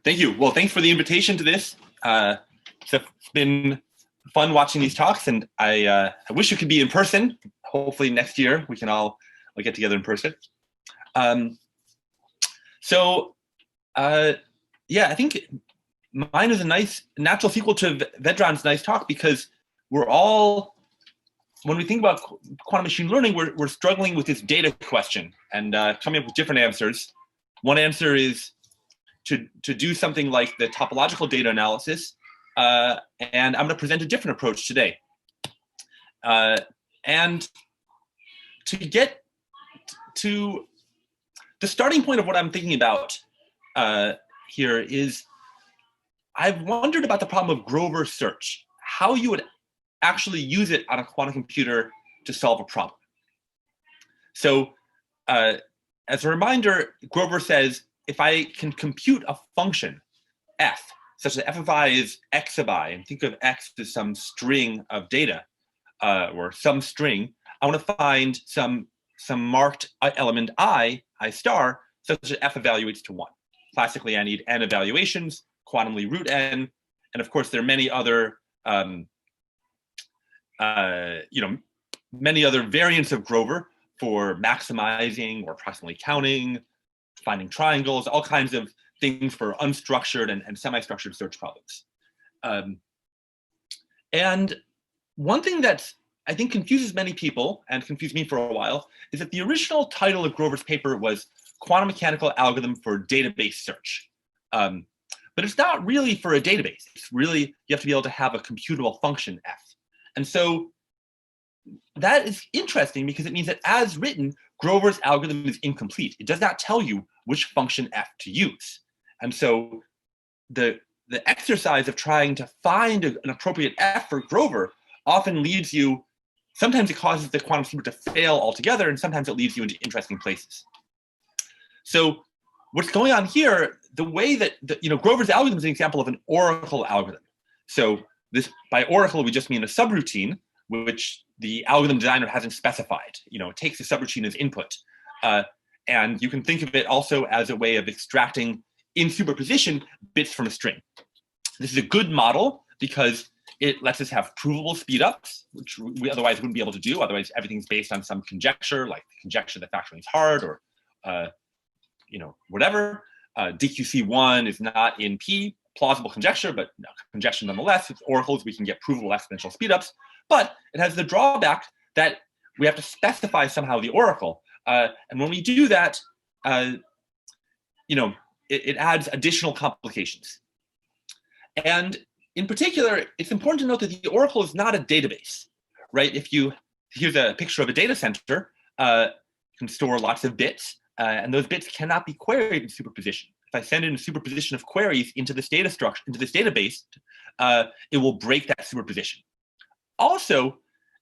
Thank you. Well, thanks for the invitation to this. It's been fun watching these talks, and I wish you could be in person. Hopefully next year we can all get together in person. Yeah, I think mine is a nice natural sequel to Vedran's nice talk, because we're all, when we think about quantum machine learning, we're struggling with this data question and coming up with different answers. One answer is to do something like the topological data analysis, and I'm going to present a different approach today. And to get to the starting point of what I'm thinking about here is, I've wondered about the problem of Grover search, how you would actually use it on a quantum computer to solve a problem. So as a reminder, Grover says, if I can compute a function, f, such that f of I is x of I, and think of x as some string of data, or some string, I want to find some marked element I star, such that f evaluates to 1. Classically, I need n evaluations, quantumly root n, and of course there are many other many other variants of Grover for maximizing or approximately counting, finding triangles, all kinds of things for unstructured and semi-structured search problems. And one thing that I think confuses many people, and confused me for a while, is that the original title of Grover's paper was Quantum Mechanical Algorithm for Database Search. But it's not really for a database. It's really, you have to be able to have a computable function f. And so that is interesting, because it means that as written, Grover's algorithm is incomplete. It does not tell you which function f to use. And so the exercise of trying to find an appropriate f for Grover often leads you, sometimes it causes the quantum super to fail altogether, and sometimes it leads you into interesting places. So what's going on here, the way that, Grover's algorithm is an example of an oracle algorithm. So this, by oracle, we just mean a subroutine, which the algorithm designer hasn't specified. It takes the subroutine as input. And you can think of it also as a way of extracting in superposition bits from a string. This is a good model because it lets us have provable speedups, which we otherwise wouldn't be able to do. Otherwise, everything's based on some conjecture, like the conjecture that factoring is hard, or whatever. DQC1 is not in P, plausible conjecture, but no, conjecture nonetheless. With oracles, we can get provable exponential speedups, but it has the drawback that we have to specify somehow the oracle. And when we do that, it adds additional complications. And in particular, it's important to note that the oracle is not a database, right? Here's a picture of a data center, you can store lots of bits, and those bits cannot be queried in superposition. If I send in a superposition of queries into this data structure, into this database, it will break that superposition. Also,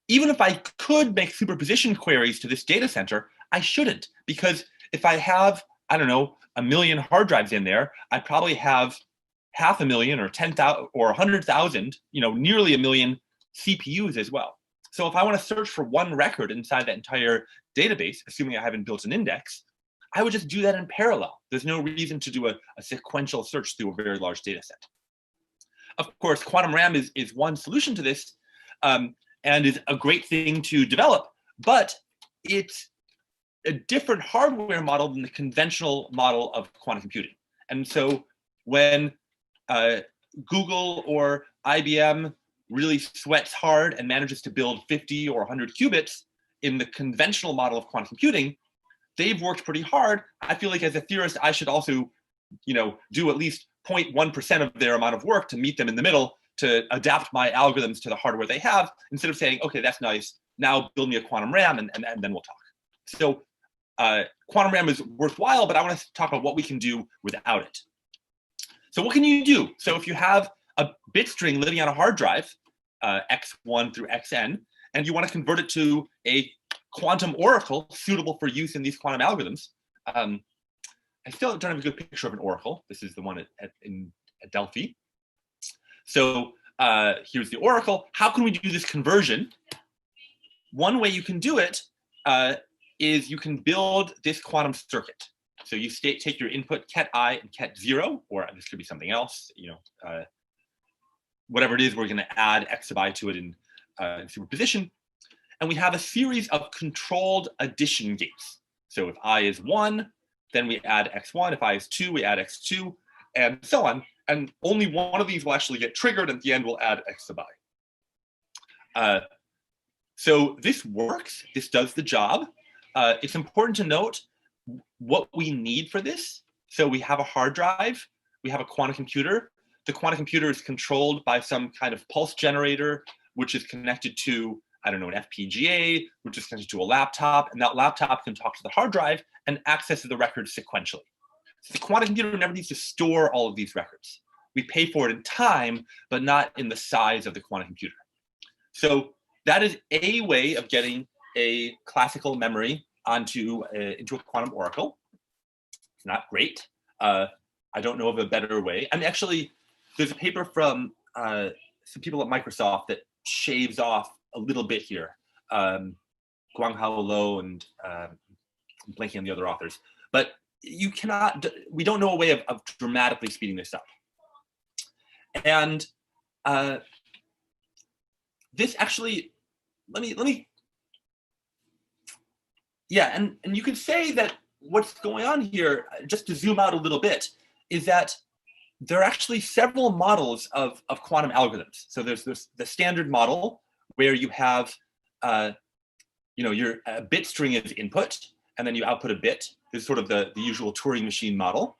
even if I could make superposition queries to this data center, I shouldn't, because if I have, I don't know, 1 million hard drives in there, I probably have 500,000 or 10,000 or 100,000, nearly 1 million CPUs as well. So if I want to search for one record inside that entire database, assuming I haven't built an index, I would just do that in parallel. There's no reason to do a sequential search through a very large data set. Of course, quantum RAM is one solution to this, and is a great thing to develop, but it's a different hardware model than the conventional model of quantum computing. And so when Google or IBM really sweats hard and manages to build 50 or 100 qubits in the conventional model of quantum computing, they've worked pretty hard. I feel like as a theorist, I should also, do at least 0.1% of their amount of work to meet them in the middle, to adapt my algorithms to the hardware they have, instead of saying, okay, that's nice, now build me a quantum RAM and then we'll talk. So quantum RAM is worthwhile, but I want to talk about what we can do without it. So what can you do? So if you have a bit string living on a hard drive, x1 through xn, and you want to convert it to a quantum oracle suitable for use in these quantum algorithms, I still don't have a good picture of an oracle. This is the one at Delphi. So here's the oracle. How can we do this conversion? One way you can do it is you can build this quantum circuit. So you take your input ket I and ket 0, or this could be something else, whatever it is, we're going to add x sub I to it in superposition. And we have a series of controlled addition gates. So if I is 1, then we add x1. If I is 2, we add x2, and so on. And only one of these will actually get triggered, and at the end we'll add x sub I. So this works. This does the job. It's important to note what we need for this. So we have a hard drive. We have a quantum computer. The quantum computer is controlled by some kind of pulse generator, which is connected to, I don't know, an FPGA, which is connected to a laptop. And that laptop can talk to the hard drive and accesses the records sequentially. So the quantum computer never needs to store all of these records. We pay for it in time, but not in the size of the quantum computer. So that is a way of getting a classical memory into a quantum oracle. It's not great. I don't know of a better way. I mean, actually, there's a paper from some people at Microsoft that shaves off a little bit here. Guanghao Lo and I'm blanking on the other authors. But you cannot, we don't know a way of dramatically speeding this up. And this actually, let me, yeah, and you could say that what's going on here, just to zoom out a little bit, is that there are actually several models of quantum algorithms. So there's the standard model where you have, your bit string is input, and then you output a bit. This is sort of the usual Turing machine model.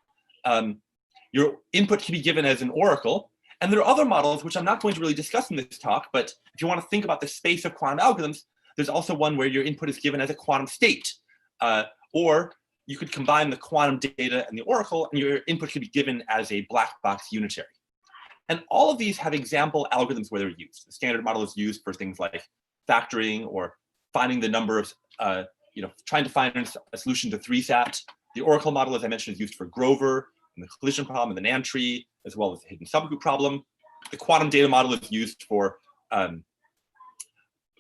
Your input can be given as an oracle. And there are other models, which I'm not going to really discuss in this talk, but if you want to think about the space of quantum algorithms, there's also one where your input is given as a quantum state. Or you could combine the quantum data and the oracle, and your input could be given as a black box unitary. And all of these have example algorithms where they're used. The standard model is used for things like factoring or finding the number of, trying to find a solution to 3-SAT. The oracle model, as I mentioned, is used for Grover and the collision problem and the NAND tree, as well as the hidden subgroup problem. The quantum data model is used for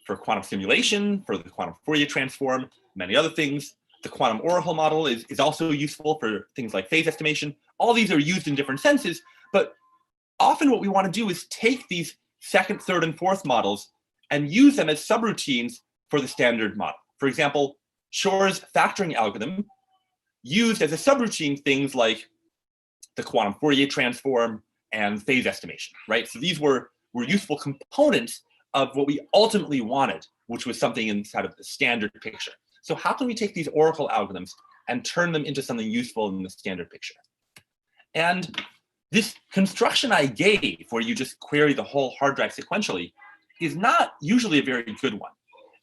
quantum simulation, for the quantum Fourier transform, many other things. The quantum oracle model is also useful for things like phase estimation. All these are used in different senses, but often what we want to do is take these second, third, and fourth models and use them as subroutines for the standard model. For example, Shor's factoring algorithm used as a subroutine things like the quantum Fourier transform and phase estimation, right? So these were useful components of what we ultimately wanted, which was something inside of the standard picture. So how can we take these oracle algorithms and turn them into something useful in the standard picture? And this construction I gave, where you just query the whole hard drive sequentially, is not usually a very good one.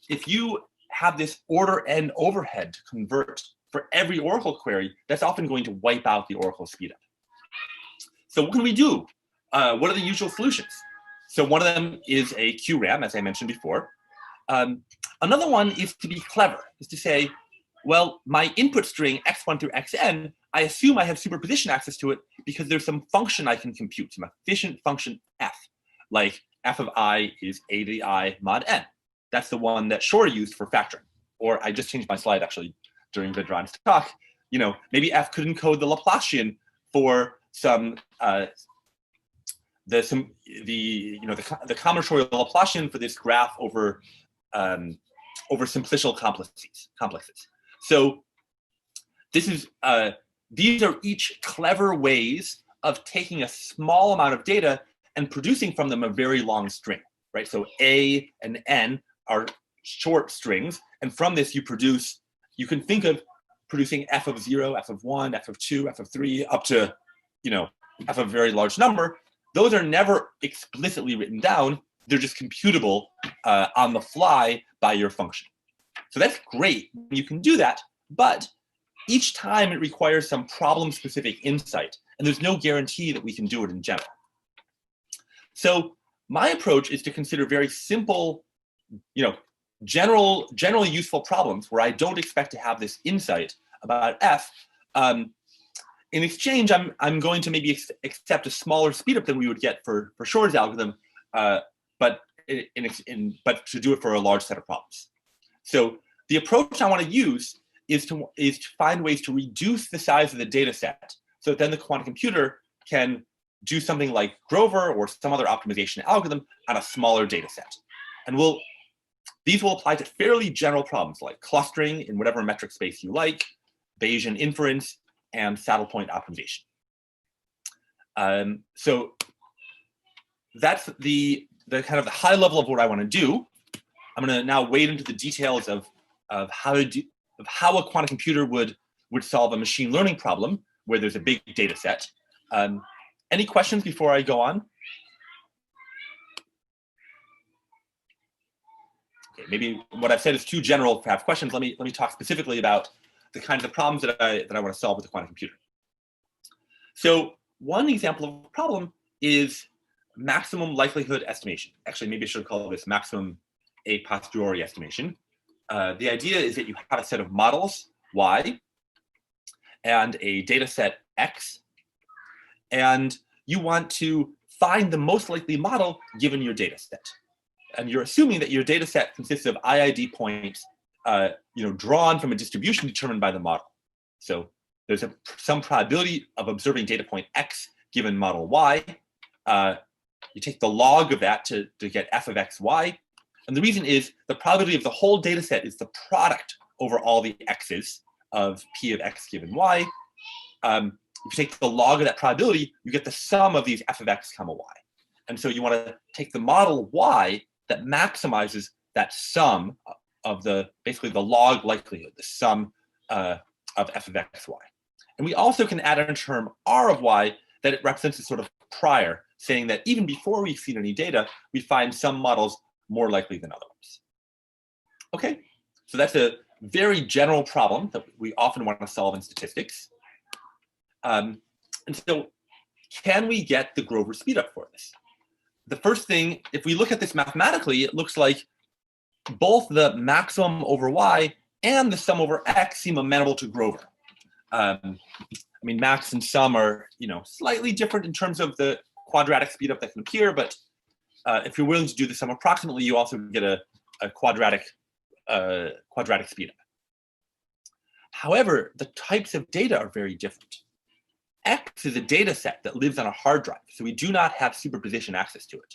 If you have this order n overhead to convert for every oracle query, that's often going to wipe out the oracle speedup. So what can we do? What are the usual solutions? So one of them is a QRAM, as I mentioned before. Another one is to be clever, is to say, well, my input string x1 through xn, I assume I have superposition access to it because there's some function I can compute, some efficient function f, like f of I is a to the I mod n. That's the one that Shor used for factoring. Or I just changed my slide actually during Vedran's talk. Maybe f could encode the Laplacian for some the combinatorial Laplacian for this graph over simplicial complexes. So this is these are each clever ways of taking a small amount of data and producing from them a very long string, right? So A and N are short strings, and from this you can think of producing f of 0, f of 1, f of 2, f of 3, up to f of a very large number. Those are never explicitly written down. They're just computable on the fly by your function. So that's great. You can do that, but each time it requires some problem-specific insight, and there's no guarantee that we can do it in general. So my approach is to consider very simple, generally useful problems where I don't expect to have this insight about f. In exchange, I'm going to maybe accept a smaller speedup than we would get for Shor's algorithm, but to do it for a large set of problems. So the approach I want to use is to find ways to reduce the size of the data set so that then the quantum computer can do something like Grover or some other optimization algorithm on a smaller data set. And these will apply to fairly general problems like clustering in whatever metric space you like, Bayesian inference, and saddle point optimization. So that's the kind of the high level of what I want to do. I'm going to now wade into the details of how a quantum computer would solve a machine learning problem where there's a big data set. Any questions before I go on? Okay, maybe what I've said is too general to have questions. Let me talk specifically about the kinds of problems that I want to solve with a quantum computer. So one example of a problem is maximum likelihood estimation. Actually, maybe I should call this maximum a posteriori estimation. The idea is that you have a set of models, Y, and a data set, X, and you want to find the most likely model given your data set. And you're assuming that your data set consists of IID points drawn from a distribution determined by the model. So there's some probability of observing data point X given model Y. You take the log of that to get f of x, y. And the reason is the probability of the whole data set is the product over all the x's of p of x given y. If you take the log of that probability, you get the sum of these f of x comma y. And so you want to take the model y that maximizes that sum of basically the log likelihood, the sum of f of x, y. And we also can add a term r of y that it represents a sort of prior, saying that even before we've seen any data, we find some models more likely than other ones. Okay, so that's a very general problem that we often want to solve in statistics. And so can we get the Grover speedup for this? The first thing, if we look at this mathematically, it looks like both the maximum over y and the sum over x seem amenable to Grover. I mean, max and sum are, slightly different in terms of the quadratic speedup that can appear, but if you're willing to do the sum approximately, you also get a quadratic speedup. However, the types of data are very different. X is a data set that lives on a hard drive, so we do not have superposition access to it.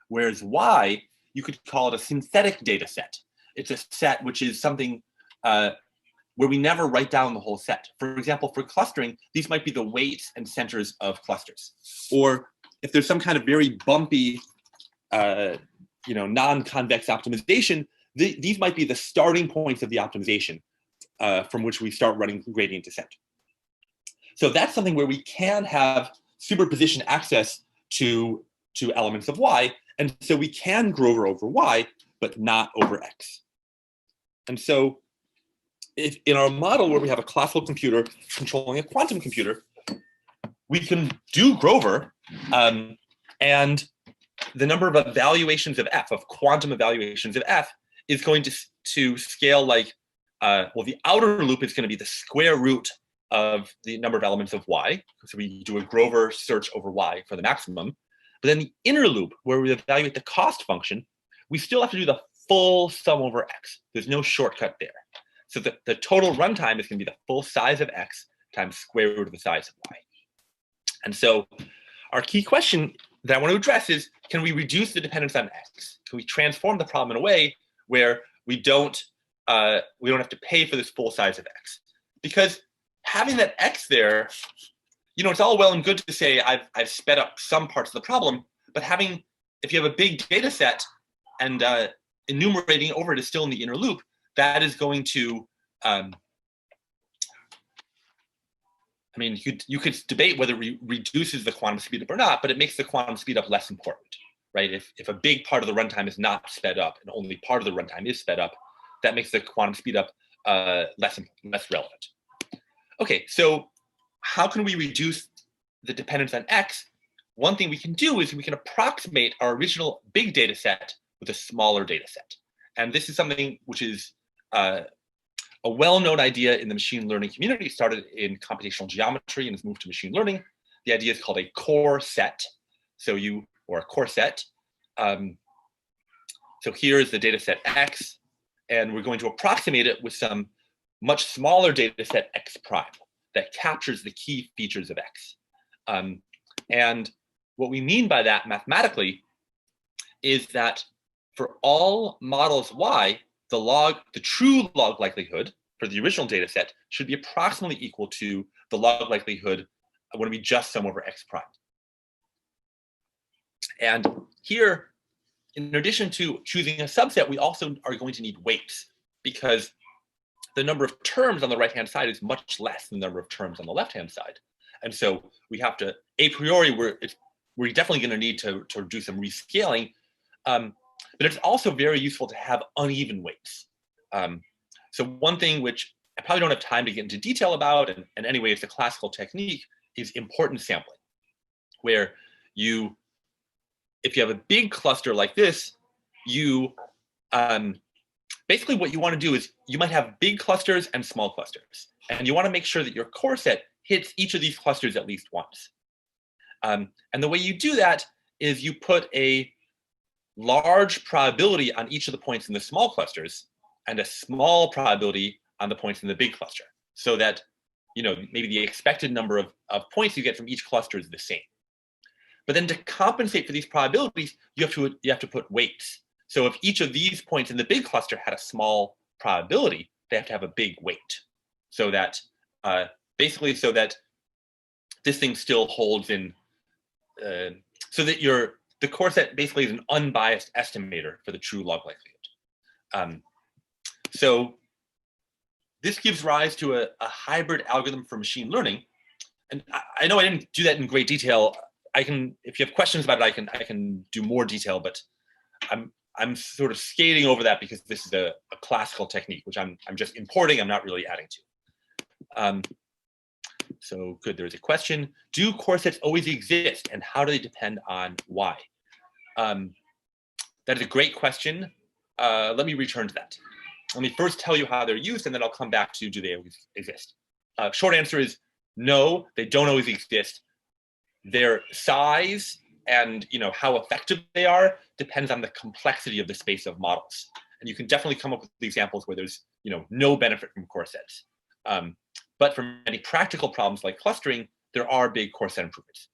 Whereas Y, you could call it a synthetic data set. It's a set which is something where we never write down the whole set. For example, for clustering, these might be the weights and centers of clusters. Or if there's some kind of very bumpy, non-convex optimization, these might be the starting points of the optimization from which we start running gradient descent. So that's something where we can have superposition access to elements of Y, and so we can Grover over Y, but not over X. And so if in our model where we have a classical computer controlling a quantum computer, we can do Grover, and the number of evaluations of F, of quantum evaluations of F, is going to scale like, the outer loop is going to be the square root of the number of elements of Y. So we do a Grover search over Y for the maximum. But then the inner loop, where we evaluate the cost function, we still have to do the full sum over X. There's no shortcut there. So the total runtime is going to be the full size of X times square root of the size of Y. And so our key question that I want to address is, can we reduce the dependence on X? Can we transform the problem in a way where we don't have to pay for this full size of X? Because having that X there, it's all well and good to say I've sped up some parts of the problem, but if you have a big data set and enumerating over it is still in the inner loop, that is going to, you could debate whether it reduces the quantum speedup or not, but it makes the quantum speedup less important, right? If a big part of the runtime is not sped up and only part of the runtime is sped up, that makes the quantum speedup less relevant. Okay, so how can we reduce the dependence on X? One thing we can do is we can approximate our original big data set with a smaller data set. And this is something which is a well-known idea in the machine learning community. It started in computational geometry and has moved to machine learning. The idea is called a coreset. Or a coreset. So here is the data set X, and we're going to approximate it with some much smaller data set X prime that captures the key features of X. And what we mean by that mathematically is that for all models Y, the true log likelihood for the original data set should be approximately equal to the log likelihood when we just sum over X prime. And here, in addition to choosing a subset, we also are going to need weights, because the number of terms on the right-hand side is much less than the number of terms on the left-hand side. And so we have to, a priori, we're definitely going to need to do some rescaling. But it's also very useful to have uneven weights. So one thing which I probably don't have time to get into detail about, and anyway, it's a classical technique, is importance sampling, where if you have a big cluster like this, basically what you want to do is you might have big clusters and small clusters, and you want to make sure that your core set hits each of these clusters at least once. And the way you do that is you put a large probability on each of the points in the small clusters and a small probability on the points in the big cluster, so that maybe the expected number of points you get from each cluster is the same. But then to compensate for these probabilities, you have to put weights. So if each of these points in the big cluster had a small probability, they have to have a big weight, so that basically so that this thing still holds in, so that the core set basically is an unbiased estimator for the true log likelihood. So this gives rise to a hybrid algorithm for machine learning. And I know I didn't do that in great detail. If you have questions about it, I can do more detail, but I'm sort of skating over that because this is a classical technique, which I'm just importing. I'm not really adding to. So good, there's a question. Do coresets always exist, and how do they depend on Y? That is a great question. Let me return to that. Let me first tell you how they're used, and then I'll come back to do they always exist. Short answer is no, they don't always exist. Their size and how effective they are depends on the complexity of the space of models. And you can definitely come up with examples where there's no benefit from coresets. But for many practical problems like clustering, there are big coreset improvements.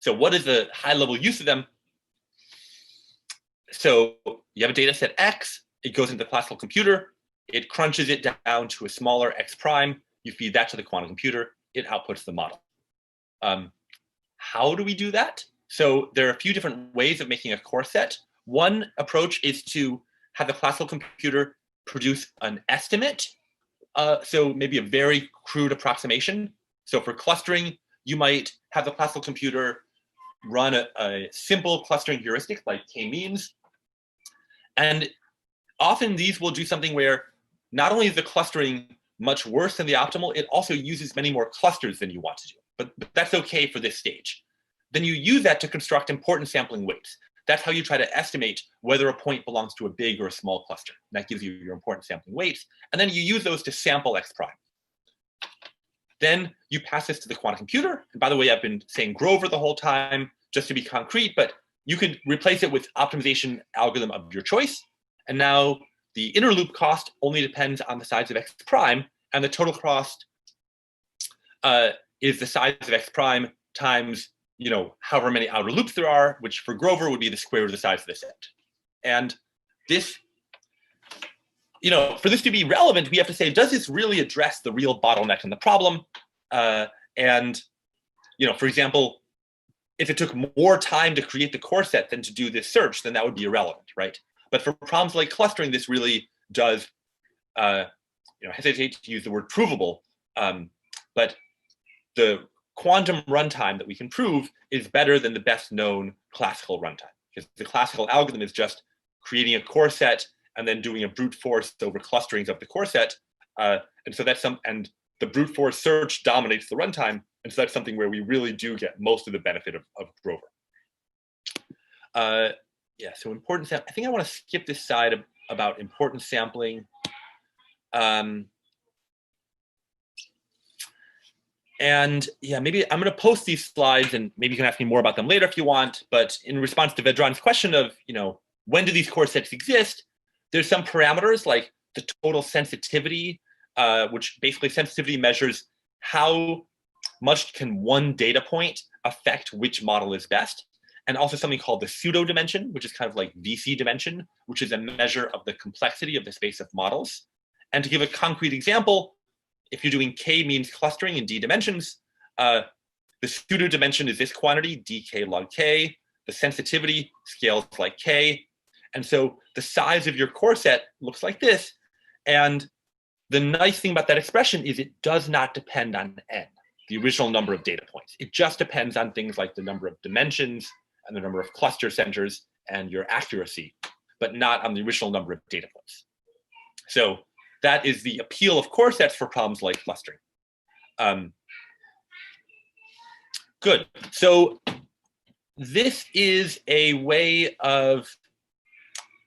So what is the high-level use of them? So you have a data set X, it goes into the classical computer, it crunches it down to a smaller X prime, you feed that to the quantum computer, it outputs the model. How do we do that? So there are a few different ways of making a coreset. One approach is to have the classical computer produce an estimate. So maybe a very crude approximation. So for clustering, you might have the classical computer run a simple clustering heuristic like k-means. And often these will do something where not only is the clustering much worse than the optimal, it also uses many more clusters than you want to do. But that's okay for this stage. Then you use that to construct importance sampling weights. That's how you try to estimate whether a point belongs to a big or a small cluster. And that gives you your importance sampling weights. And then you use those to sample X prime. Then you pass this to the quantum computer. And by the way, I've been saying Grover the whole time, just to be concrete, but you could replace it with optimization algorithm of your choice. And now the inner loop cost only depends on the size of X prime, and the total cost is the size of X prime times however many outer loops there are, which for Grover would be the square root of the size of the set. And this, for this to be relevant, we have to say, does this really address the real bottleneck in the problem? And for example, if it took more time to create the core set than to do this search, then that would be irrelevant, right? But for problems like clustering, this really does, hesitate to use the word provable, but the quantum runtime that we can prove is better than the best known classical runtime, because the classical algorithm is just creating a core set and then doing a brute force over clusterings of the core set. And so and the brute force search dominates the runtime. And so that's something where we really do get most of the benefit of Grover. Yeah, so importance, I think I want to skip this side about importance sampling. And yeah, maybe I'm going to post these slides and maybe you can ask me more about them later if you want. But in response to Vedran's question of, when do these core sets exist? There's some parameters like the total sensitivity which basically sensitivity measures how much can one data point affect which model is best, and also something called the pseudo dimension, which is kind of like VC dimension, which is a measure of the complexity of the space of models. And to give a concrete example, if you're doing k means clustering in d dimensions, the pseudo dimension is this quantity, dk log k. The sensitivity scales like k. And so the size of your core set looks like this. And the nice thing about that expression is it does not depend on n, the original number of data points. It just depends on things like the number of dimensions and the number of cluster centers and your accuracy, but not on the original number of data points. So that is the appeal of core sets for problems like clustering. Good. So this is a way of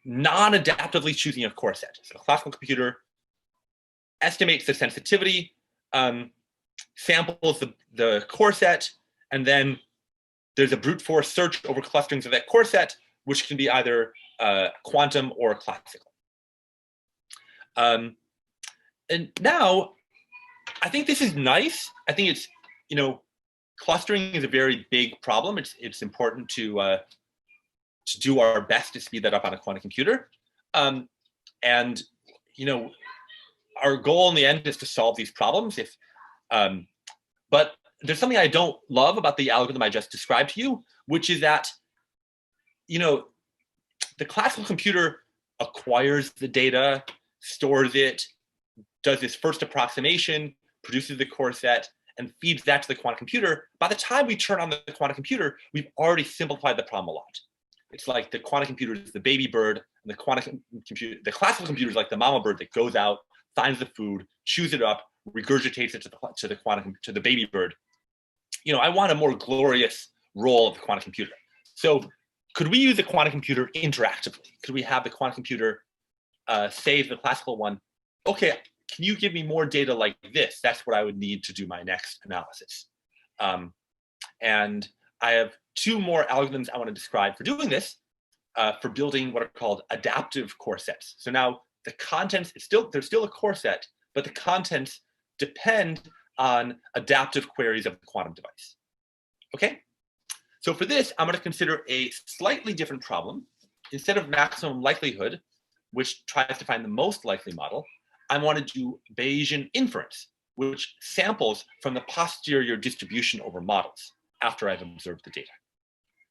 non-adaptively choosing a core set. So a classical computer estimates the sensitivity, samples the core set, and then there's a brute force search over clusterings of that core set, which can be either quantum or classical. And now, I think this is nice. I think it's, clustering is a very big problem. It's important to do our best to speed that up on a quantum computer. And, our goal in the end is to solve these problems. But there's something I don't love about the algorithm I just described to you, which is that, the classical computer acquires the data, stores it, does this first approximation, produces the core set, and feeds that to the quantum computer. By the time we turn on the quantum computer, we've already simplified the problem a lot. It's like the quantum computer is the baby bird, and the classical computer is like the mama bird that goes out, finds the food, chews it up, regurgitates it to the baby bird. I want a more glorious role of the quantum computer. So could we use the quantum computer interactively? Could we have the quantum computer say to the classical one, okay, can you give me more data like this? That's what I would need to do my next analysis. And I have two more algorithms I want to describe for doing this, for building what are called adaptive core sets. So now the contents, there's still a core set, but the contents depend on adaptive queries of the quantum device. Okay? So for this, I'm going to consider a slightly different problem. Instead of maximum likelihood, which tries to find the most likely model, I want to do Bayesian inference, which samples from the posterior distribution over models after I've observed the data.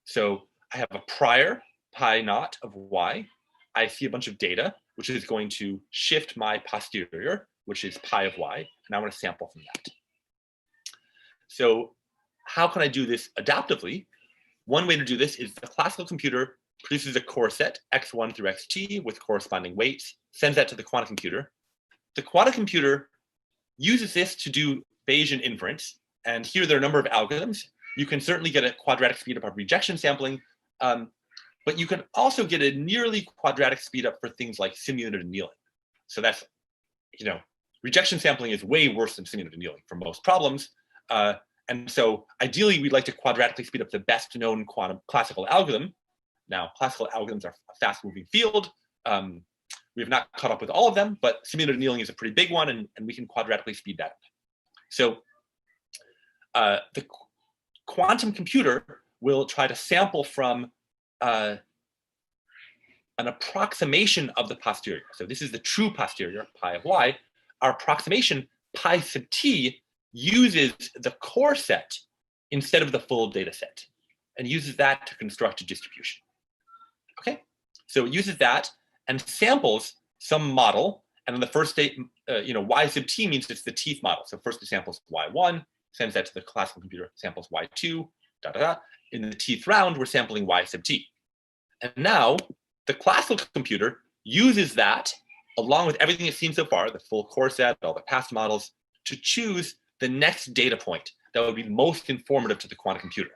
So I have a prior pi naught of y. I see a bunch of data, which is going to shift my posterior, which is pi of y, and I want to sample from that. So how can I do this adaptively? One way to do this is the classical computer produces a core set, x1 through xt, with corresponding weights, sends that to the quantum computer. The quantum computer uses this to do Bayesian inference, and here there are a number of algorithms. You can certainly get a quadratic speedup of rejection sampling, but you can also get a nearly quadratic speedup for things like simulated annealing. So that's, rejection sampling is way worse than simulated annealing for most problems. And so ideally, we'd like to quadratically speed up the best known quantum classical algorithm. Now, classical algorithms are a fast-moving field. We have not caught up with all of them, but simulated annealing is a pretty big one, and we can quadratically speed that up. So the quantum computer will try to sample from an approximation of the posterior. So this is the true posterior, pi of y. Our approximation, pi sub t, uses the core set instead of the full data set, and uses that to construct a distribution. Okay, so it uses that and samples some model, and in the first state, y sub t means it's the teeth model. So first it samples y1, sends that to the classical computer, samples y2, da da da. In the teeth round, we're sampling y sub t. And now the classical computer uses that, along with everything it's seen so far, the full core set, all the past models, to choose the next data point that would be most informative to the quantum computer.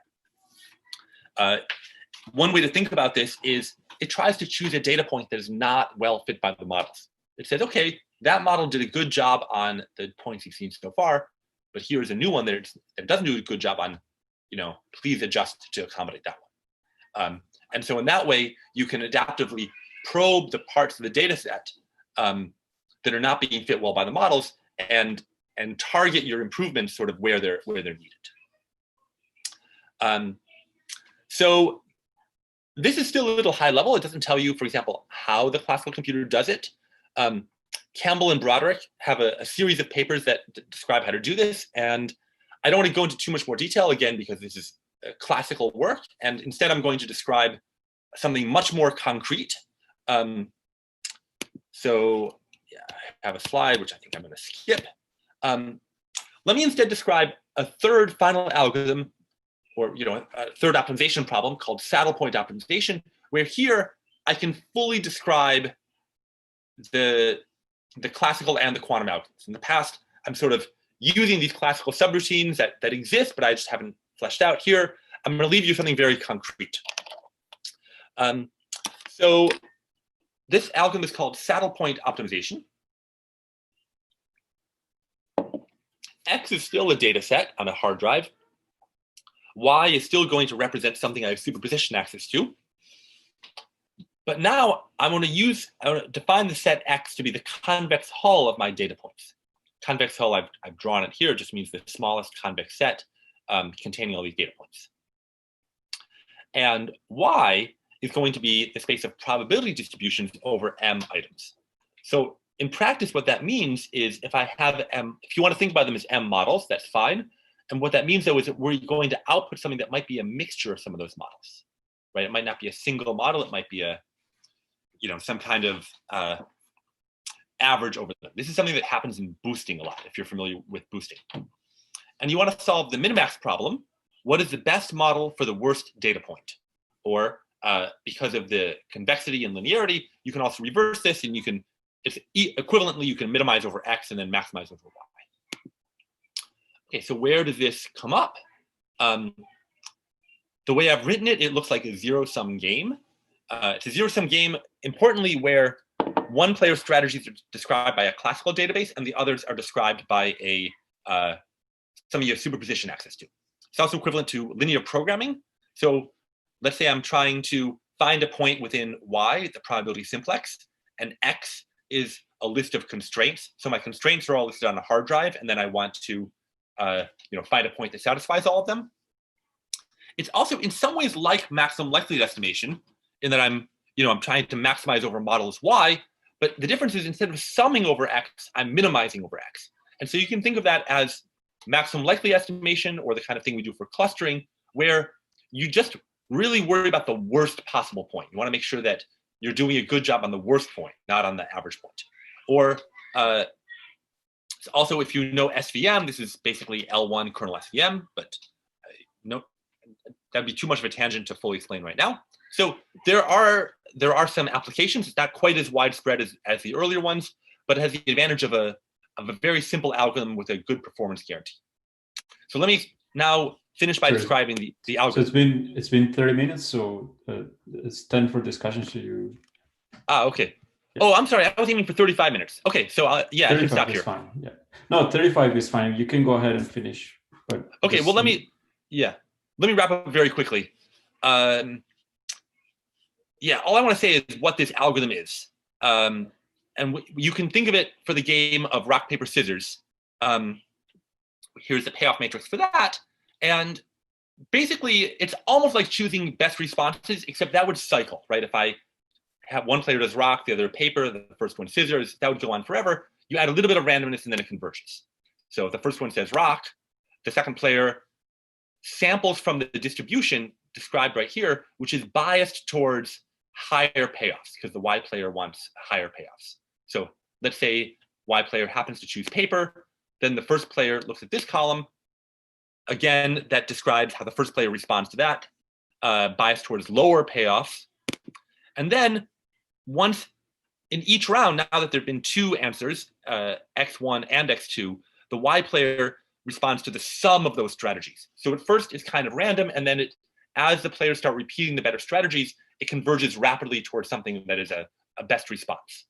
One way to think about this is it tries to choose a data point that is not well fit by the models. It says, okay, that model did a good job on the points you've seen so far, but here's a new one that doesn't do a good job on, please adjust to accommodate that one. And so in that way, you can adaptively probe the parts of the data set that are not being fit well by the models and target your improvements sort of where they're needed. So this is still a little high level. It doesn't tell you, for example, how the classical computer does it. Campbell and Broderick have a series of papers that describe how to do this, and I don't want to go into too much more detail, again, because this is classical work, and instead I'm going to describe something much more concrete. So yeah, I have a slide, which I think I'm going to skip. Let me instead describe a third final algorithm, or a third optimization problem called saddle point optimization, where here I can fully describe the classical and the quantum algorithms. In the past, I'm sort of using these classical subroutines that exist, but I just haven't fleshed out. Here, I'm going to leave you something very concrete. So this algorithm is called saddle point optimization. X is still a data set on a hard drive. Y is still going to represent something I have superposition access to. But now I want to define the set X to be the convex hull of my data points. Convex hull, I've drawn it here, just means the smallest convex set containing all these data points. And Y is going to be the space of probability distributions over M items. So in practice, what that means is if I have M, if you want to think about them as M models, that's fine. And what that means, though, is that we're going to output something that might be a mixture of some of those models, right? It might not be a single model. It might be a, some kind of average over them. This is something that happens in boosting a lot, if you're familiar with boosting. And you want to solve the minimax problem. What is the best model for the worst data point? Or because of the convexity and linearity, you can also reverse this, and you can, equivalently, you can minimize over X and then maximize over Y. Okay, so where does this come up? The way I've written it, it looks like a zero-sum game. It's a zero-sum game, importantly, where one player's strategies are described by a classical database and the others are described by something you have superposition access to. It's also equivalent to linear programming. So let's say I'm trying to find a point within Y, the probability simplex, and X is a list of constraints. So my constraints are all listed on a hard drive, and then I want to find a point that satisfies all of them. It's also in some ways like maximum likelihood estimation, in that I'm trying to maximize over models Y, but the difference is instead of summing over X, I'm minimizing over X. And so you can think of that as maximum likelihood estimation, or the kind of thing we do for clustering, where you just really worry about the worst possible point. You want to make sure that you're doing a good job on the worst point, not on the average point. Or also, if you know SVM, this is basically L1 kernel SVM, but no, that'd be too much of a tangent to fully explain right now. So there are some applications. It's not quite as widespread as the earlier ones, but it has the advantage of a very simple algorithm with a good performance guarantee. So let me now finish by describing the algorithm. So it's been 30 minutes, so it's 10 for discussion. So you. Okay. Yeah. Oh, I'm sorry. I was aiming for 35 minutes. Okay, so yeah, I can stop here. 35 is fine. Yeah. No, 35 is fine. You can go ahead and finish. But okay. Well, let me wrap up very quickly. Yeah, all I want to say is what this algorithm is. And you can think of it for the game of rock, paper, scissors. Here's the payoff matrix for that. And basically, it's almost like choosing best responses, except that would cycle, right? If I have one player does rock, the other paper, the first one scissors, that would go on forever. You add a little bit of randomness and then it converges. So if the first one says rock, the second player samples from the distribution described right here, which is biased towards higher payoffs because the Y player wants higher payoffs. So let's say Y player happens to choose paper, then the first player looks at this column. Again, that describes how the first player responds to that, biased towards lower payoffs. And then once in each round, now that there have been two answers, X1 and X2, the Y player responds to the sum of those strategies. So at first it's kind of random, and then as the players start repeating the better strategies, it converges rapidly towards something that is a best response.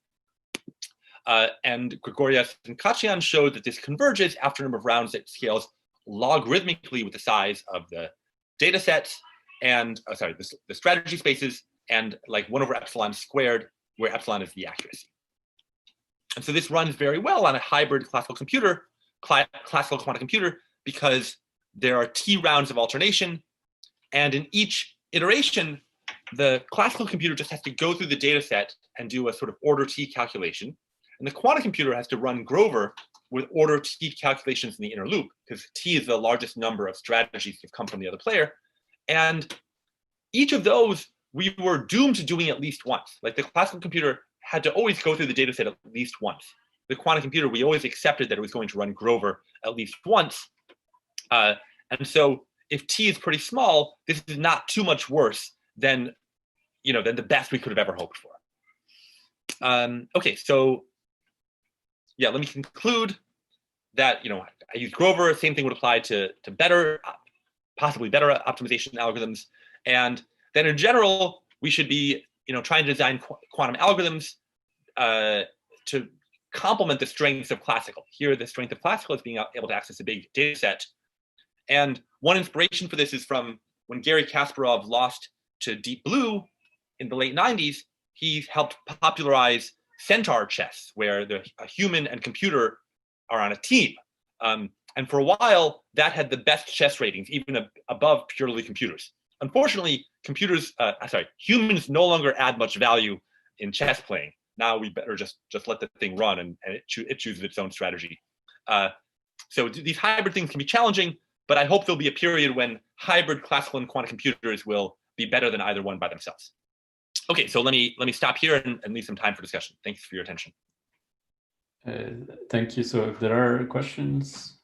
And Gregorius and Kachian showed that this converges after a number of rounds that scales logarithmically with the size of the data sets and, the strategy spaces, and like 1 over epsilon squared, where epsilon is the accuracy. And so this runs very well on a hybrid classical quantum computer, because there are T rounds of alternation. And in each iteration, the classical computer just has to go through the data set and do a sort of order T calculation. And the quantum computer has to run Grover with order T calculations in the inner loop, because T is the largest number of strategies that have come from the other player. And each of those, we were doomed to doing at least once. Like the classical computer had to always go through the data set at least once. The quantum computer, we always accepted that it was going to run Grover at least once. And so if T is pretty small, this is not too much worse than the best we could have ever hoped for. Okay, so yeah, let me conclude that I use Grover. Same thing would apply to better, possibly better optimization algorithms. And then in general, we should be trying to design quantum algorithms to complement the strengths of classical. Here, the strength of classical is being able to access a big data set. And one inspiration for this is from when Garry Kasparov lost to Deep Blue in the late 90s. He helped popularize centaur chess, where a human and computer are on a team. And for a while, that had the best chess ratings, even above purely computers. Unfortunately, humans no longer add much value in chess playing. Now we better just let the thing run, and it chooses its own strategy. So these hybrid things can be challenging, but I hope there'll be a period when hybrid classical and quantum computers will be better than either one by themselves. Okay, so let me stop here and leave some time for discussion. Thanks for your attention. Thank you. So if there are questions,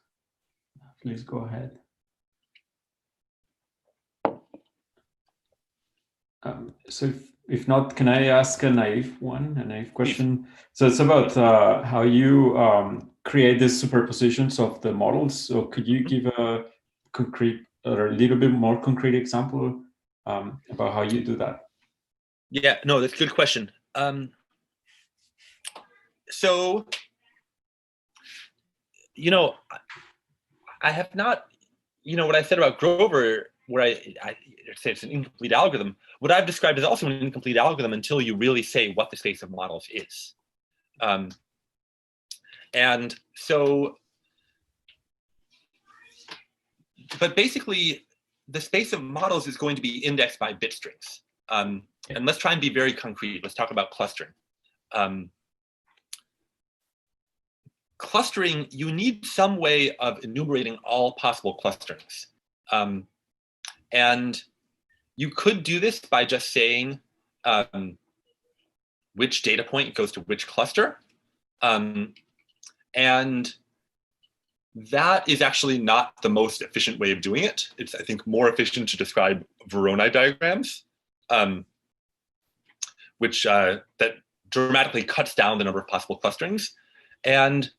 please go ahead. So if not, can I ask a naive question? Please. So it's about how you create these superpositions of the models. So could you give a concrete or a little bit more concrete example about how you do that? Yeah, no, that's a good question. So, I have not, what I said about Grover, where I say it's an incomplete algorithm, what I've described is also an incomplete algorithm until you really say what the space of models is. And so, but basically, the space of models is going to be indexed by bit strings. And let's try and be very concrete. Let's talk about clustering. Clustering, you need some way of enumerating all possible clusterings. And you could do this by just saying which data point goes to which cluster. And that is actually not the most efficient way of doing it. It's, I think, more efficient to describe Voronoi diagrams, which that dramatically cuts down the number of possible clusterings. And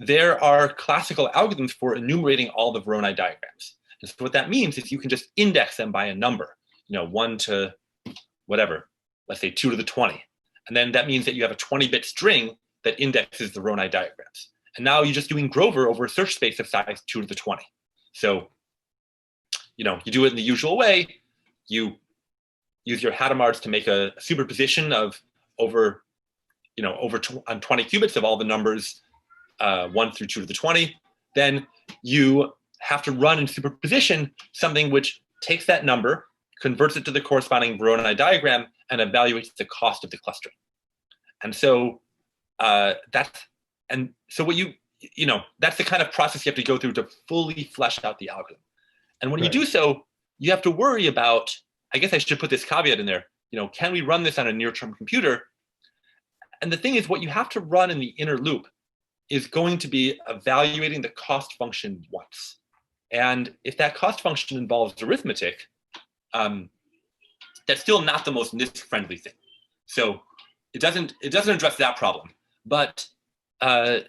there are classical algorithms for enumerating all the Voronoi diagrams. And so what that means is you can just index them by a number, 1 to whatever, let's say 2 to the 20. And then that means that you have a 20-bit string that indexes the Voronoi diagrams. And now you're just doing Grover over a search space of size 2 to the 20. So, you do it in the usual way. You use your Hadamards to make a superposition of over 20 qubits of all the numbers 1 through 2 to the 20. Then you have to run in superposition something which takes that number, converts it to the corresponding Voronoi diagram, and evaluates the cost of the clustering. And so that's the kind of process you have to go through to fully flesh out the algorithm. And when you do so, you have to worry about, I guess I should put this caveat in there, can we run this on a near-term computer? And the thing is, what you have to run in the inner loop is going to be evaluating the cost function once. And if that cost function involves arithmetic, that's still not the most NISQ-friendly thing. So it doesn't address that problem. But if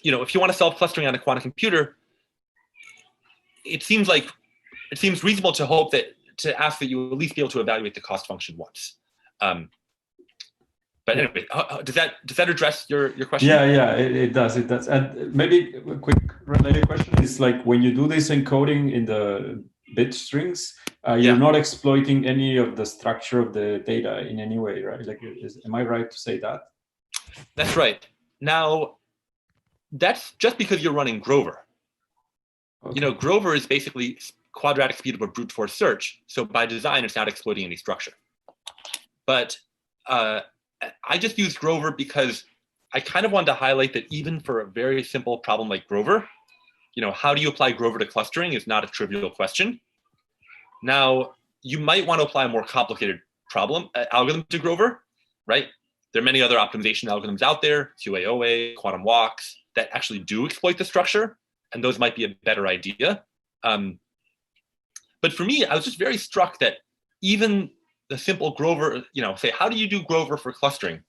you want to solve clustering on a quantum computer, it seems reasonable to hope to ask that you at least be able to evaluate the cost function once. But anyway, does that address your question? Yeah, it does. It does. And maybe a quick related question is, like, when you do this encoding in the bit strings, you're not exploiting any of the structure of the data in any way, right? Like, am I right to say that? That's right. Now, that's just because you're running Grover. Okay. Grover is basically quadratic speed of a brute force search. So by design, it's not exploiting any structure. But I just used Grover because I kind of wanted to highlight that even for a very simple problem like Grover, how do you apply Grover to clustering is not a trivial question. Now, you might want to apply a more complicated algorithm to Grover, right? There are many other optimization algorithms out there, QAOA, quantum walks, that actually do exploit the structure, and those might be a better idea. But for me, I was just very struck that even the simple Grover, say, how do you do Grover for clustering?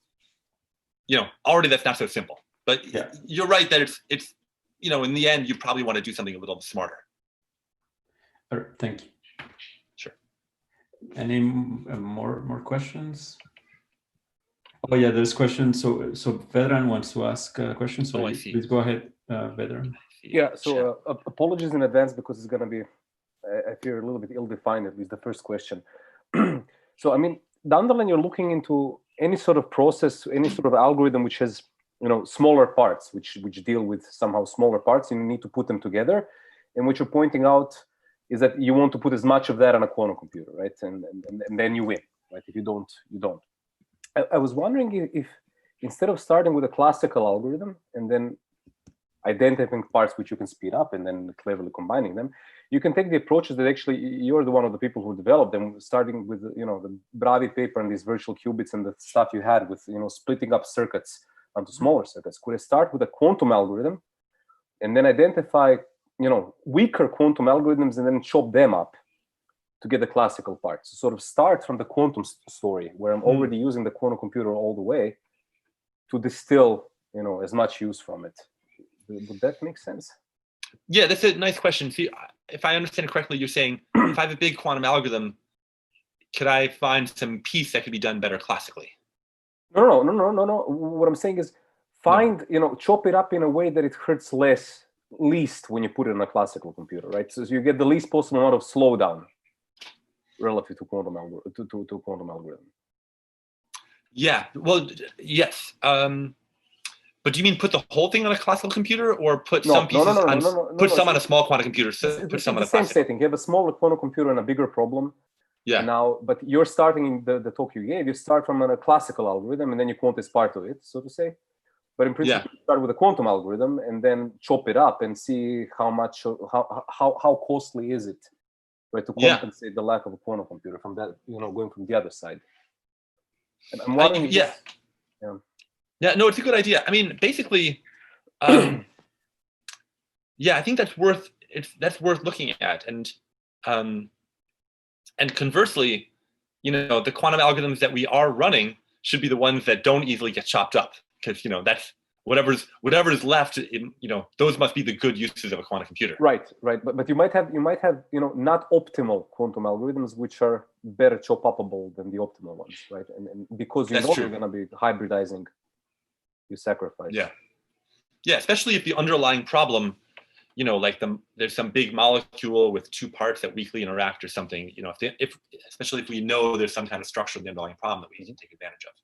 Already that's not so simple. But yeah, you're right that it's in the end, you probably want to do something a little smarter. All right, thank you. Sure. Any more questions? Oh yeah, there's questions. So Vedran wants to ask a question. So I see. Please go ahead, Vedran. Yeah. So apologies in advance because it's going to be, I fear, a little bit ill-defined, at least the first question. So I mean, down the line, you're looking into any sort of process, any sort of algorithm which has smaller parts, which deal with somehow smaller parts, and you need to put them together. And what you're pointing out is that you want to put as much of that on a quantum computer, right? And then you win, right? If you don't, you don't. I was wondering if instead of starting with a classical algorithm and then identifying parts which you can speed up and then cleverly combining them, you can take the approaches that actually you're the one of the people who developed them, starting with the Bravi paper and these virtual qubits and the stuff you had with splitting up circuits onto smaller circuits. Could I start with a quantum algorithm and then identify weaker quantum algorithms and then chop them up to get the classical parts? So sort of start from the quantum story where I'm already using the quantum computer all the way to distill as much use from it. Would that make sense? Yeah, that's a nice question. See, if I understand correctly, you're saying if I have a big quantum algorithm, could I find some piece that could be done better classically? No. What I'm saying is chop it up in a way that it hurts least when you put it in a classical computer, right? So you get the least possible amount of slowdown relative to quantum algorithm. Yeah, well, yes. But do you mean put the whole thing on a classical computer, or put some pieces on a small quantum computer? Put some on a same setting. You have a smaller quantum computer and a bigger problem. Yeah. Now, but you're starting in the talk you gave. You start from a classical algorithm, and then you quantize part of it, so to say. But in principle, you start with a quantum algorithm, and then chop it up and see how costly is it, right, to compensate the lack of a quantum computer from that, going from the other side. And I'm wondering. Yeah, no, it's a good idea. I mean, basically, I think that's worth looking at, and conversely, the quantum algorithms that we are running should be the ones that don't easily get chopped up, because that's whatever is left. Those must be the good uses of a quantum computer. Right. But you might have not optimal quantum algorithms which are better chop upable than the optimal ones, right? And because you're going to be hybridizing. You sacrifice. Yeah, especially if the underlying problem, there's some big molecule with two parts that weakly interact or something. Especially if we know there's some kind of structure in the underlying problem that we need to take advantage of.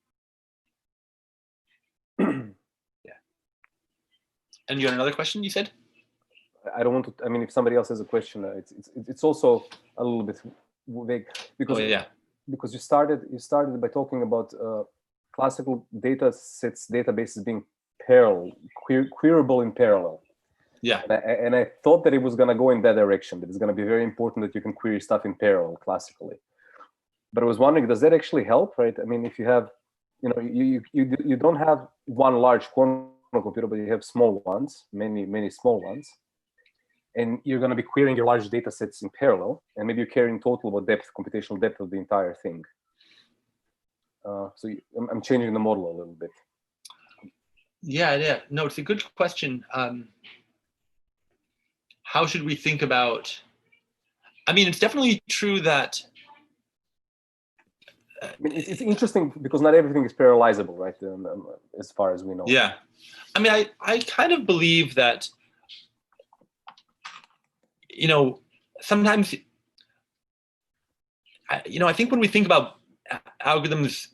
Yeah. And you had another question, you said? I don't want to. I mean, if somebody else has a question, it's also a little bit vague because you started by talking about. Classical databases being parallel, queryable in parallel. Yeah. And I thought that it was going to go in that direction, that it's going to be very important that you can query stuff in parallel classically. But I was wondering, does that actually help, right? I mean, if you have, you don't have one large quantum computer, but you have small ones, many small ones. And you're going to be querying your large data sets in parallel. And maybe you're caring total about computational depth of the entire thing. So I'm changing the model a little bit. Yeah. No, it's a good question. How should we think about? I mean, it's definitely true that. I mean, it's interesting because not everything is parallelizable, right? As far as we know. Yeah, I mean, I kind of believe that. Sometimes. I think when we think about algorithms,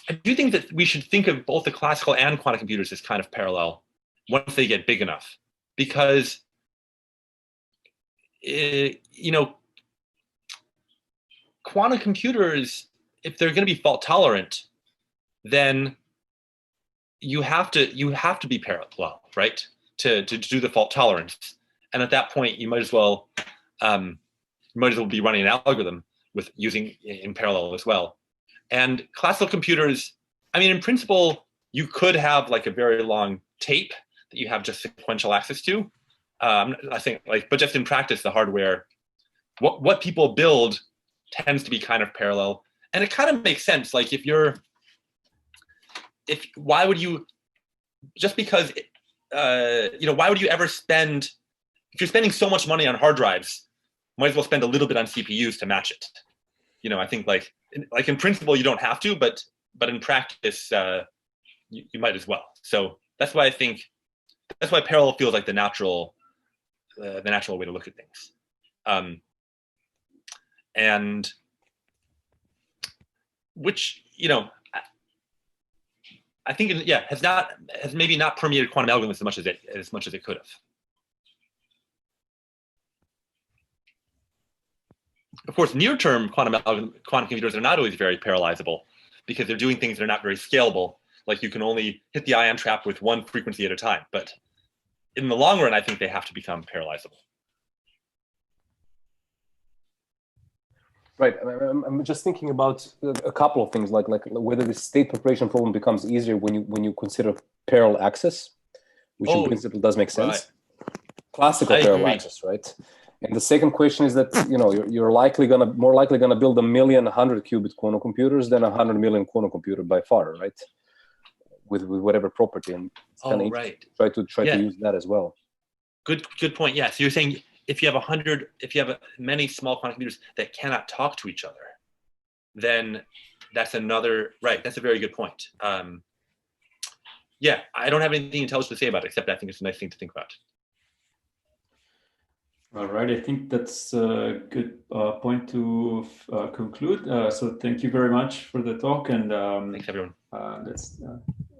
I do think that we should think of both the classical and quantum computers as kind of parallel once they get big enough, because quantum computers, if they're going to be fault tolerant, then you have to be parallel, right? To do the fault tolerance, and at that point, you might as well be running an algorithm with using in parallel as well. And classical computers, I mean, in principle, you could have like a very long tape that you have just sequential access to. I think, but just in practice, the hardware, what people build tends to be kind of parallel, and it kind of makes sense. Like why would you, just because, why would you ever spend, if you're spending so much money on hard drives, might as well spend a little bit on CPUs to match it. I think like in principle, you don't have to, but in practice, you might as well. So that's why parallel feels like the natural way to look at things. And which, I think, has maybe not permeated quantum algorithms as much as it could have. Of course, near-term quantum computers are not always very parallelizable because they're doing things that are not very scalable. Like you can only hit the ion trap with one frequency at a time. But in the long run, I think they have to become parallelizable. Right. I'm just thinking about a couple of things, like whether the state preparation problem becomes easier when you consider parallel access, which in principle does make sense. Right. Classical parallel access, right? And the second question is that you're more likely gonna build 1,000,000 100-qubit quantum computers than 100 million quantum computer by far, right? With whatever property, and it's kind of try to use that as well. Good point. Yeah. So you're saying if you have many small quantum computers that cannot talk to each other, then that's that's a very good point. Yeah, I don't have anything intelligent to say about it, except I think it's a nice thing to think about. All right, I think that's a good point to conclude. So thank you very much for the talk, and thanks everyone. Let's